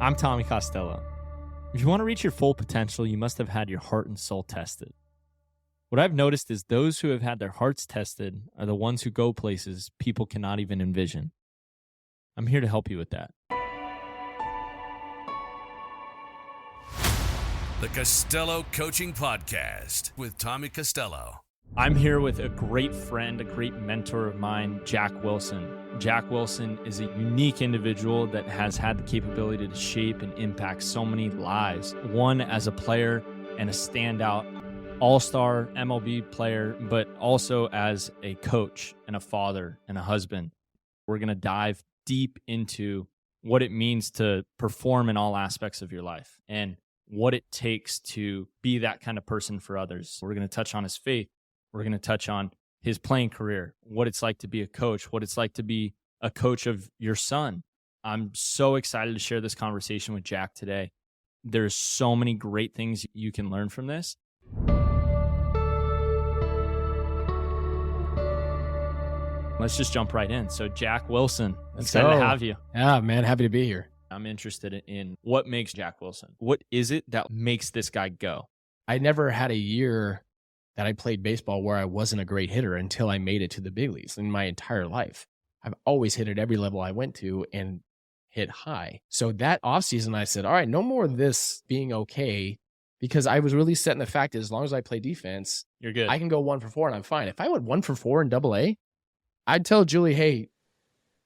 I'm Tommy Costello. If you want to reach your full potential, you must have had your heart and soul tested. What I've noticed is those who have had their hearts tested are the ones who go places people cannot even envision. I'm here to help you with that. The Costello Coaching Podcast with Tommy Costello. I'm here with a great friend, a great mentor of mine, Jack Wilson. Jack Wilson is a unique individual that has had the capability to shape and impact so many lives. One, as a player and a standout all-star MLB player, but also as a coach and a father and a husband. We're going to dive deep into what it means to perform in all aspects of your life and what it takes to be that kind of person for others. We're going to touch on his faith. We're going to touch on his playing career, what it's like to be a coach, what it's like to be a coach of your son. I'm so excited to share this conversation with Jack today. There's so many great things you can learn from this. Let's just jump right in. So Jack Wilson, excited to have you. Yeah, man, happy to be here. I'm interested in what makes Jack Wilson. What is it that makes this guy go? I never had a year that I played baseball where I wasn't a great hitter until I made it to the big leagues in my entire life. I've always hit at every level I went to and hit high. So that offseason, I said, all right, no more of this being okay, because I was really setting the fact that as long as I play defense, You're good. I can go 1 for 4 and I'm fine. If I went 1 for 4 in AA, I'd tell Julie, hey,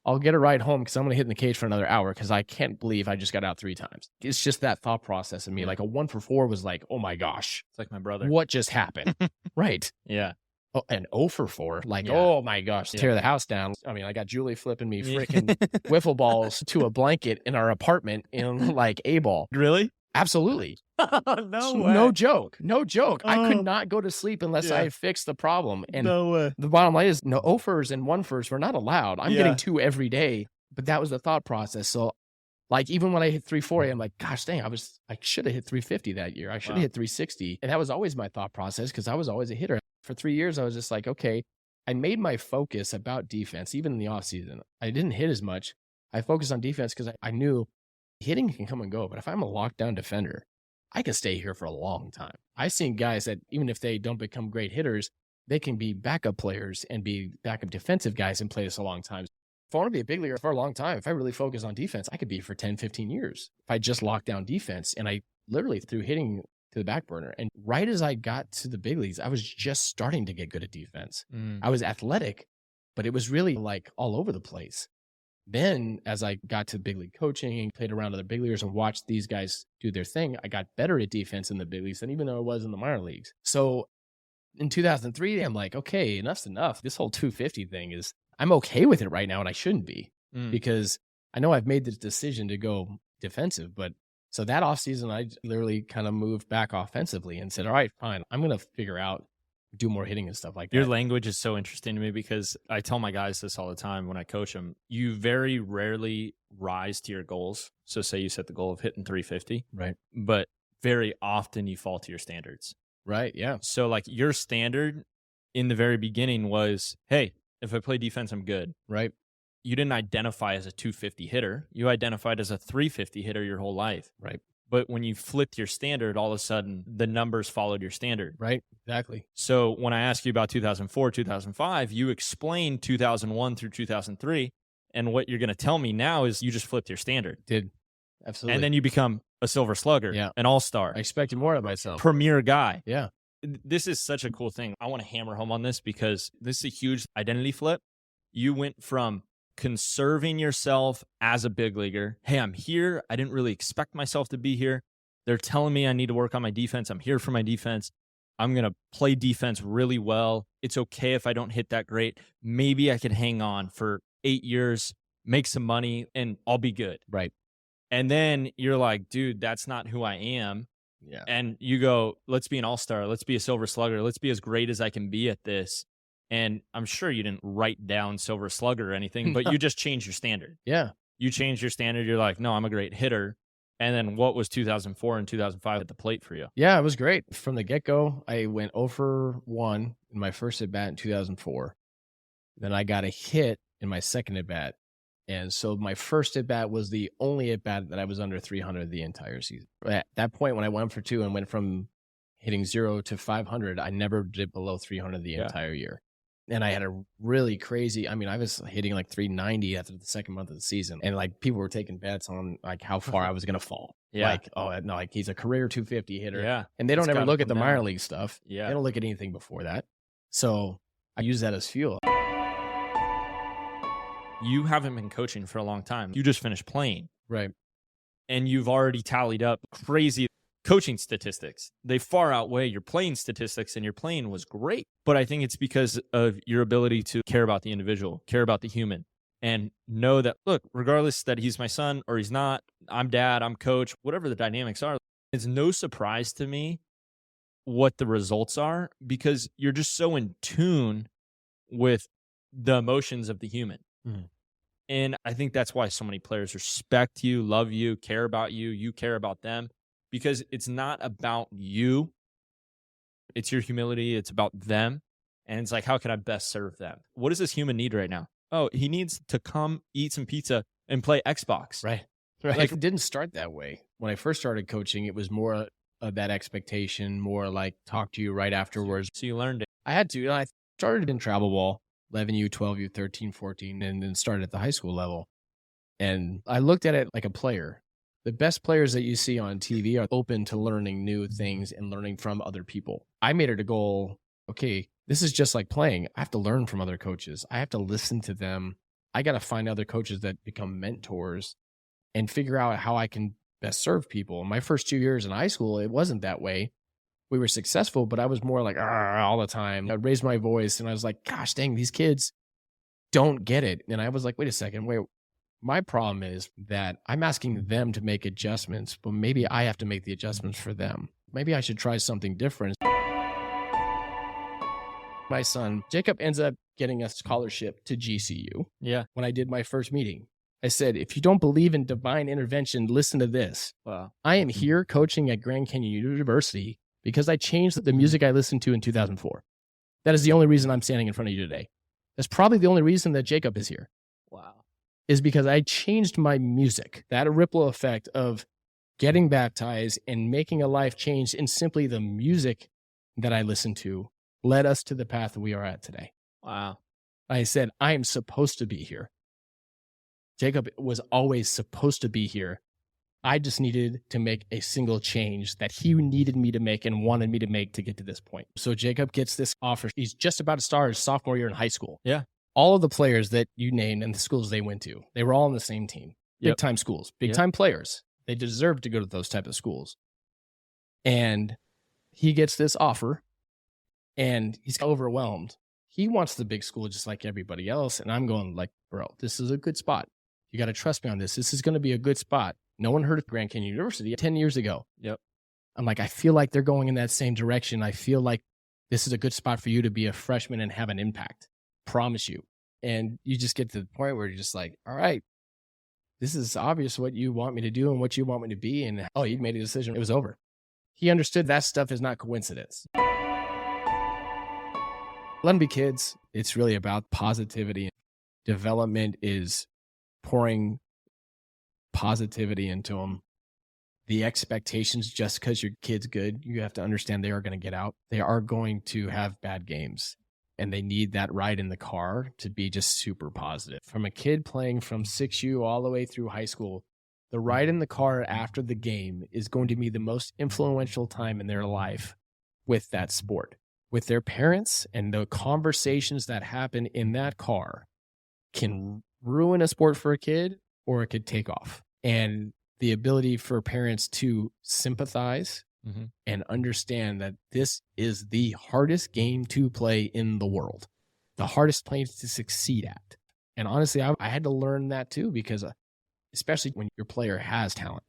I'll get a ride home because I'm going to hit in the cage for another hour because I can't believe I just got out 3 times. It's just that thought process in me. Like a 1 for 4 was like, oh my gosh. It's like my brother. What just happened? Right. Yeah. Oh, and 0 for 4. Like, Yeah. oh my gosh, Yeah. tear the house down. I mean, I got Julie flipping me Yeah. freaking wiffle balls to a blanket in our apartment in like A-ball. Really? Absolutely. No No joke. No joke. I Oh. could not go to sleep unless Yeah. I fixed the problem. And way. the bottom line is no 0-fers and 1-fers were not allowed. I'm Yeah. getting 2 every day, but that was the thought process. So like even when I hit 340, I'm like, gosh dang, I should have hit 350 that year. I should have Wow. hit 360. And that was always my thought process because I was always a hitter. For 3 years, I was just like, okay, I made my focus about defense, even in the offseason. I didn't hit as much. I focused on defense because I knew hitting can come and go. But if I'm a lockdown defender, I can stay here for a long time. I've seen guys that even if they don't become great hitters, they can be backup players and be backup defensive guys and play this a long time. If I want to be a big leaguer for a long time, if I really focus on defense, I could be for 10, 15 years. If I just lock down defense and I literally threw hitting to the back burner. And right as I got to the big leagues, I was just starting to get good at defense. I was athletic, but it was really like all over the place. Then as I got to big league coaching and played around other big leaguers and watched these guys do their thing, I got better at defense in the big leagues than even though I was in the minor leagues. So in 2003, I'm like, okay, enough's enough. This whole 250 thing is, I'm okay with it right now and I shouldn't be because I know I've made the decision to go defensive. But so that offseason, I literally kind of moved back offensively and said, all right, fine, I'm going to figure out, do more hitting and stuff like that. Your language is so interesting to me because I tell my guys this all the time when I coach them. You very rarely rise to your goals. So say you set the goal of hitting 350, Right. but very often you fall to your standards. Right. Yeah. So like your standard in the very beginning was, hey, if I play defense, I'm good. Right. You didn't identify as a 250 hitter. You identified as a 350 hitter your whole life. Right. But when you flipped your standard, all of a sudden the numbers followed your standard. Right. Exactly. So when I ask you about 2004, 2005, you explained 2001 through 2003. And what you're going to tell me now is you just flipped your standard. Did. Absolutely. And then you become a silver slugger, Yeah. an all-star, I expected more of myself. premier guy. Yeah. This is such a cool thing. I want to hammer home on this because this is a huge identity flip. You went from conserving yourself as a big leaguer. Hey, I'm here. I didn't really expect myself to be here. They're telling me I need to work on my defense. I'm here for my defense. I'm going to play defense really well. It's okay if I don't hit that great. Maybe I can hang on for 8 years, make some money, and I'll be good. Right. And then you're like, dude, that's not who I am. Yeah. And you go, let's be an all-star. Let's be a silver slugger. Let's be as great as I can be at this. And I'm sure you didn't write down silver slugger or anything, but you just changed your standard. Yeah. You changed your standard. You're like, no, I'm a great hitter. And then what was 2004 and 2005 at the plate for you? Yeah, it was great. From the get-go, I went 0 for 1 in my first at-bat in 2004. Then I got a hit in my second at-bat And so my first at bat was the only at bat that I was under 300 the entire season. At that point, when I went for 2 and went from hitting 0 to 500, I never did below 300 the entire year. And I had a really crazy, I mean, I was hitting like 390 after the second month of the season. And like people were taking bets on like how far I was going to fall. Yeah. Like, oh, no, like he's a career 250 hitter. Yeah. And they don't It's ever gotta look at the come minor down. league stuff. Yeah. They don't look at anything before that. So I use that as fuel. You haven't been coaching for a long time. You just finished playing. Right. And you've already tallied up crazy coaching statistics. They far outweigh your playing statistics, and your playing was great. But I think it's because of your ability to care about the individual, care about the human, and know that, look, regardless that he's my son or he's not, I'm dad, I'm coach, whatever the dynamics are, it's no surprise to me what the results are because you're just so in tune with the emotions of the human. Mhm. And I think that's why so many players respect you, love you, care about you, you care about them, because it's not about you. It's your humility. It's about them. And it's like, how can I best serve them? What does this human need right now? Oh, he needs to come eat some pizza and play Xbox. Right. Like- it didn't start that way. When I first started coaching, it was more of that expectation, more like talk to you right afterwards. So you learned it. I had to. I started in travel ball, 11U, 12U, 13, 14, and then started at the high school level. And I looked at it like a player. The best players that you see on TV are open to learning new things and learning from other people. I made it a goal, okay, this is just like playing. I have to learn from other coaches. I have to listen to them. I got to find other coaches that become mentors and figure out how I can best serve people. In my first 2 years in high school, it wasn't that way. We were successful, but I was more like all the time. I'd raise my voice and I was like, gosh, dang, these kids don't get it. And I was like, wait a second, wait. My problem is that I'm asking them to make adjustments, but maybe I have to make the adjustments for them. Maybe I should try something different. My son, Jacob, ends up getting a scholarship to GCU. Yeah. When I did my first meeting, I said, if you don't believe in divine intervention, listen to this. Wow. I am here coaching at Grand Canyon University because I changed the music I listened to in 2004. That is the only reason I'm standing in front of you today. That's probably the only reason that Jacob is here. Wow. Is because I changed my music. That ripple effect of getting baptized and making a life change in simply the music that I listened to led us to the path we are at today. Wow. I said, I am supposed to be here. Jacob was always supposed to be here. I just needed to make a single change that he needed me to make and wanted me to make to get to this point. So Jacob gets this offer. He's just about to start his sophomore year in high school. Yeah. All of the players that you named and the schools they went to, they were all on the same team. Big Yep. time schools, big Yep. time players. They deserve to go to those type of schools. And he gets this offer and he's overwhelmed. He wants the big school just like everybody else. And I'm going like, bro, this is a good spot. You got to trust me on this. This is going to be a good spot. No one heard of Grand Canyon University 10 years ago. Yep. I'm like, I feel like they're going in that same direction. I feel like this is a good spot for you to be a freshman and have an impact. Promise you. And you just get to the point where you're just like, all right, this is obvious what you want me to do and what you want me to be. And oh, you made a decision. It was over. He understood that stuff is not coincidence. Let them be kids. It's really about positivity. Development is pouring positivity into them. The expectations, just because your kid's good, you have to understand they are going to get out. They are going to have bad games. And they need that ride in the car to be just super positive. From a kid playing from 6U all the way through high school, the ride in the car after the game is going to be the most influential time in their life with that sport. With their parents, and the conversations that happen in that car can ruin a sport for a kid or it could take off. And the ability for parents to sympathize and understand that this is the hardest game to play in the world, the hardest place to succeed at. And honestly, I had to learn that too, because especially when your player has talent,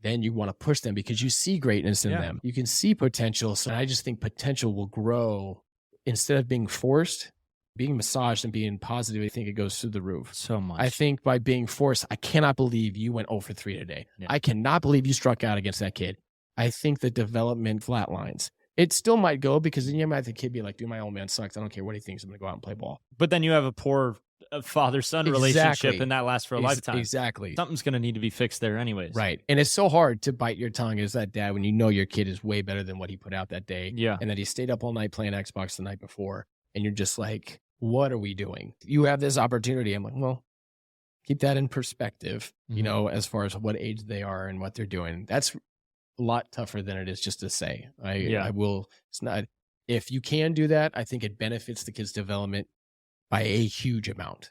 then you want to push them because you see greatness in them. You can see potential. So I just think potential will grow instead of being forced, being massaged and being positive. I think it goes through the roof. So much. I think by being forced, I cannot believe you went 0 for 3 today. Yeah. I cannot believe you struck out against that kid. I think the development flatlines. It still might go because then you might have the kid be like, dude, my old man sucks. I don't care what he thinks. I'm going to go out and play ball. But then you have a poor a father-son relationship, and that lasts for a lifetime. Exactly. Something's going to need to be fixed there anyways. Right. And it's so hard to bite your tongue as that dad when you know your kid is way better than what he put out that day. Yeah. And that he stayed up all night playing Xbox the night before. And you're just like, what are we doing? You have this opportunity. I'm like, well, keep that in perspective, you know, as far as what age they are and what they're doing. That's a lot tougher than it is just to say. I will. It's not. If you can do that, I think it benefits the kid's development by a huge amount.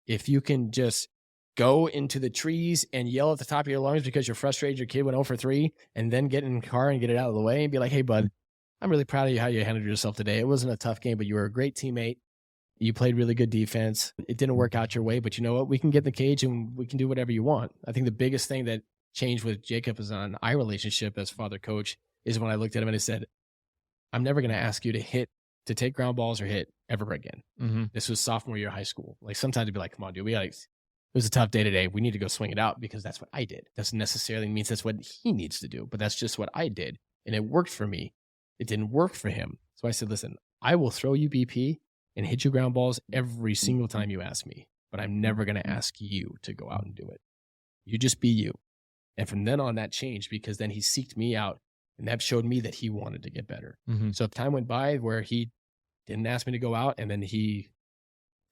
If you can just go into the trees and yell at the top of your lungs because you're frustrated your kid went 0 for 3, and then get in the car and get it out of the way and be like, hey, bud, I'm really proud of you how you handled yourself today. It wasn't a tough game, but you were a great teammate. You played really good defense. It didn't work out your way, but you know what? We can get in the cage and we can do whatever you want. I think the biggest thing that changed with Jacob is on our relationship as father coach is when I looked at him and I said, I'm never going to ask you to take ground balls or hit ever again. This was sophomore year of high school. Like sometimes it'd be like, come on, dude, it was a tough day today. We need to go swing it out because that's what I did. Doesn't necessarily mean that's what he needs to do, but that's just what I did. And it worked for me. It didn't work for him. So I said, listen, I will throw you BP and hit you ground balls every single time you ask me, but I'm never going to ask you to go out and do it. You just be you. And from then on, that changed because then he seeked me out and that showed me that he wanted to get better. So if time went by where he didn't ask me to go out and then he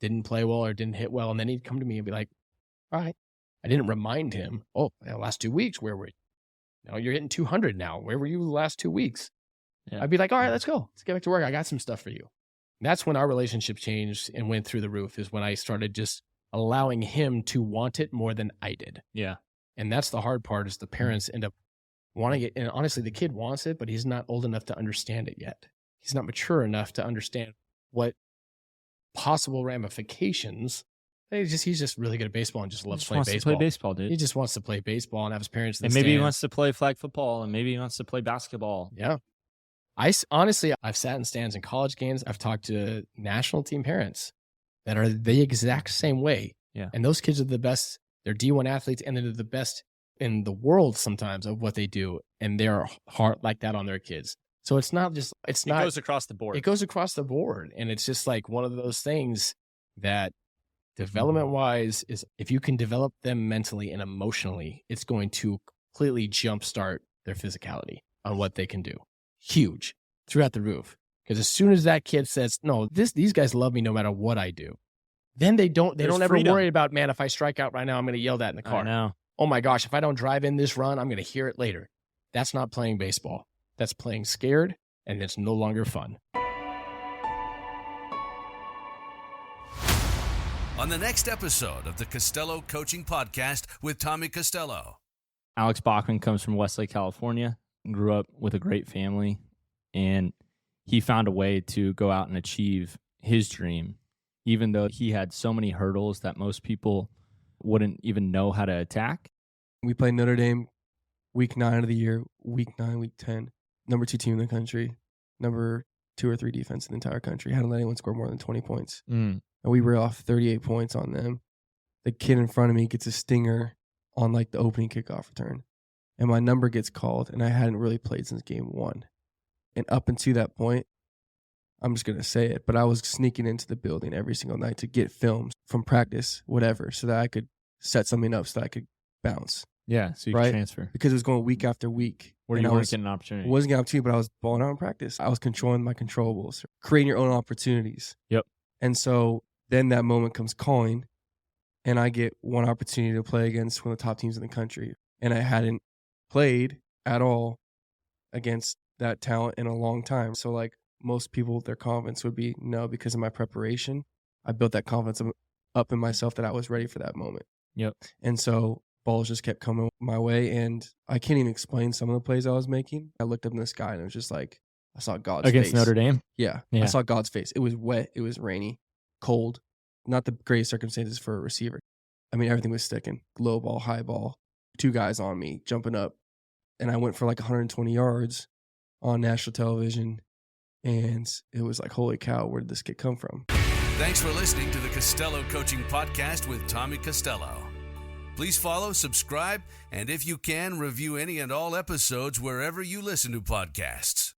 didn't play well or didn't hit well, and then he'd come to me and be like, all right. I didn't remind him, oh, the last 2 weeks, where were you? No, you're hitting 200 now. Where were you the last 2 weeks? Yeah. I'd be like, all right, let's go. Let's get back to work. I got some stuff for you. That's when our relationship changed and went through the roof, is when I started just allowing him to want it more than I did. Yeah. And that's the hard part, is the parents end up wanting it. And honestly, the kid wants it, but he's not old enough to understand it yet. He's not mature enough to understand what possible ramifications. He's just really good at baseball and just loves playing baseball. To play baseball, dude. He just wants to play baseball and have his parents in the And maybe he stands. wants to play flag football, and maybe he wants to play basketball. Yeah. Honestly, I've sat in stands in college games. I've talked to national team parents that are the exact same way. Yeah. And those kids are the best. They're D1 athletes, and they're the best in the world sometimes of what they do. And they're hard like that on their kids. So it goes across the board. It goes across the board. And it's just like one of those things that development wise is, if you can develop them mentally and emotionally, it's going to completely jumpstart their physicality on what they can do. Huge, throughout the roof. Because as soon as that kid says, no, these guys love me no matter what I do, then they don't ever worry about, man, if I strike out right now, I'm going to yell that in the car. I know. Oh my gosh, if I don't drive in this run, I'm going to hear it later. That's not playing baseball. That's playing scared, and it's no longer fun. On the next episode of the Costello Coaching Podcast with Tommy Costello. Alex Bachman comes from Westlake, California, grew up with a great family, and he found a way to go out and achieve his dream, even though he had so many hurdles that most people wouldn't even know how to attack. We played Notre Dame week 9 of the year, week 9, week 10. Number 2 team in the country, number 2 or 3 defense in the entire country. Hadn't let anyone score more than 20 points. And we were off 38 points on them. The kid in front of me gets a stinger on like the opening kickoff return. And my number gets called, and I hadn't really played since game 1. And up until that point, I'm just going to say it, but I was sneaking into the building every single night to get films from practice, whatever, so that I could set something up so that I could bounce. Yeah, so you could transfer. Because it was going week after week. Where you weren't getting an opportunity. Wasn't getting an opportunity, but I was balling out in practice. I was controlling my controllables, creating your own opportunities. Yep. And so then that moment comes calling, and I get one opportunity to play against one of the top teams in the country. And I hadn't played at all against that talent in a long time. So like most people, their confidence would be no, because of my preparation. I built that confidence up in myself that I was ready for that moment. Yep. And so balls just kept coming my way, and I can't even explain some of the plays I was making. I looked up in the sky, and it was just like, I saw God's face. Against Notre Dame? Yeah. I saw God's face. It was wet. It was rainy, cold. Not the greatest circumstances for a receiver. I mean, everything was sticking. Low ball, high ball. 2 guys on me, jumping up. And I went for like 120 yards on national television. And it was like, holy cow, where did this kid come from? Thanks for listening to the Costello Coaching Podcast with Tommy Costello. Please follow, subscribe, and if you can, review any and all episodes wherever you listen to podcasts.